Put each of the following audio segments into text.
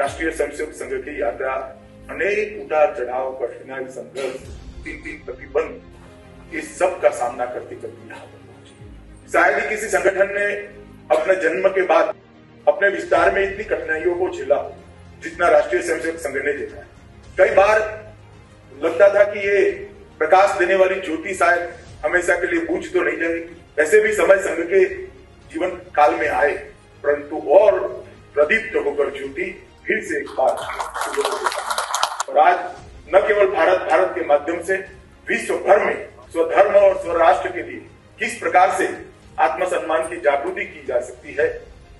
राष्ट्रीय स्वयंसेवक संघ की यात्रा अनेक उतार चढ़ाव, कठिनाई, संघर्ष, 3 प्रतिबंध, इस सब का सामना करते करते यहाँ पर पहुंची। शायद ही किसी संगठन ने अपने जन्म के बाद अपने विस्तार में इतनी कठिनाइयों को झेला जितना राष्ट्रीय स्वयंसेवक संघ ने झेला है। कई बार लगता था कि ये प्रकाश देने वाली ज्योति शायद हमेशा के लिए बुझ तो नहीं जाएगी। ऐसे भी समय संघ के जीवन काल में आए, परंतु और प्रदीप्त होकर ज्योति फिर से एक बार, और आज न केवल भारत के माध्यम से विश्व भर में स्वधर्म और स्वराष्ट्र के लिए किस प्रकार से आत्मसम्मान की जागृति की जा सकती है,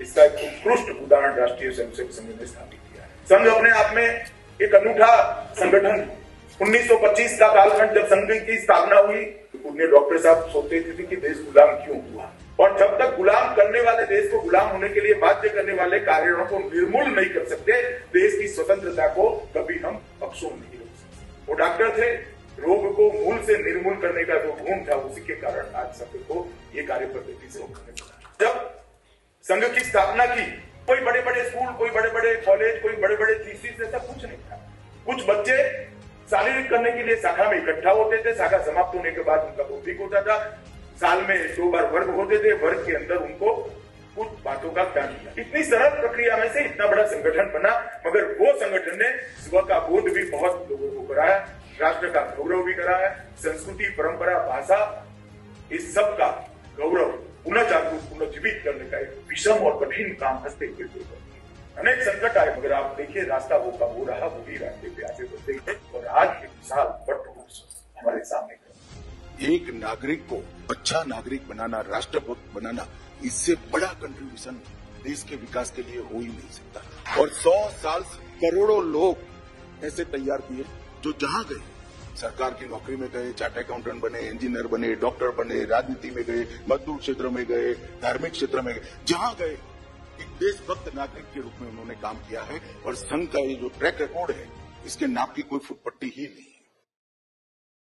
इसका एक उत्कृष्ट उदाहरण राष्ट्रीय स्वयंसेवक संघ ने स्थापित किया है। संघ अपने आप में एक अनूठा संगठन। 1925 का कालखंड जब संघ की स्थापना हुई, उन्हें डॉक्टर साहब सोचते थे कि देश गुलाम क्यों हुआ, और जब तक गुलाम करने वाले देश को गुलाम होने के लिए बाध्य करने वाले कार्यों को निर्मूल नहीं कर सकते, देश की स्वतंत्रता को कभी हम अक्षुण्ण नहीं रख सकते। वो डॉक्टर थे, रोग को मूल से निर्मूल करने का जो गुण था, उसी के कारण आज संघ को ये कार्य पद्धति से होने लगा। जब संघ की स्थापना की, कोई बड़े बड़े स्कूल, कोई बड़े बड़े कॉलेज, कोई बड़े बड़े थीसिस, ऐसा कुछ नहीं था। कुछ बच्चे शारीरिक करने के लिए शाखा में इकट्ठा होते थे, शाखा समाप्त होने के बाद उनका बौद्धिक होता था, साल में 2 बार वर्ग होते थे, वर्ग के अंदर उनको कुछ बातों का ज्ञान मिला। इतनी सरल प्रक्रिया में से इतना बड़ा संगठन बना, मगर वो संगठन ने स्व का बोध भी बहुत लोगों को कराया, राष्ट्र का गौरव भी कराया, संस्कृति, परंपरा, भाषा, इस सब का गौरव पुनः जागरूक, पुनः जीवित करने का एक विषम और कठिन काम हंसते हुए अनेक संकट आए, मगर आप देखिए रास्ता वो का वो रहा, वही रास्ते पे आगे बढ़ते हैं, और आज एक विशाल वट हमारे सामने। एक नागरिक को अच्छा नागरिक बनाना, राष्ट्रभक्त बनाना, इससे बड़ा कंट्रीब्यूशन देश के विकास के लिए हो ही नहीं सकता। और 100 साल करोड़ों लोग ऐसे तैयार किए जो जहां गए सरकार की नौकरी में गए, चार्टर्ड अकाउंटेंट बने, इंजीनियर बने, डॉक्टर बने, राजनीति में गए, मजदूर क्षेत्र में गए, धार्मिक क्षेत्र में गए, जहां गए एक देशभक्त नागरिक के रूप में उन्होंने काम किया है। और संघ का ये जो ट्रैक रिकॉर्ड है, इसके नाम की कोई फुटपट्टी ही नहीं।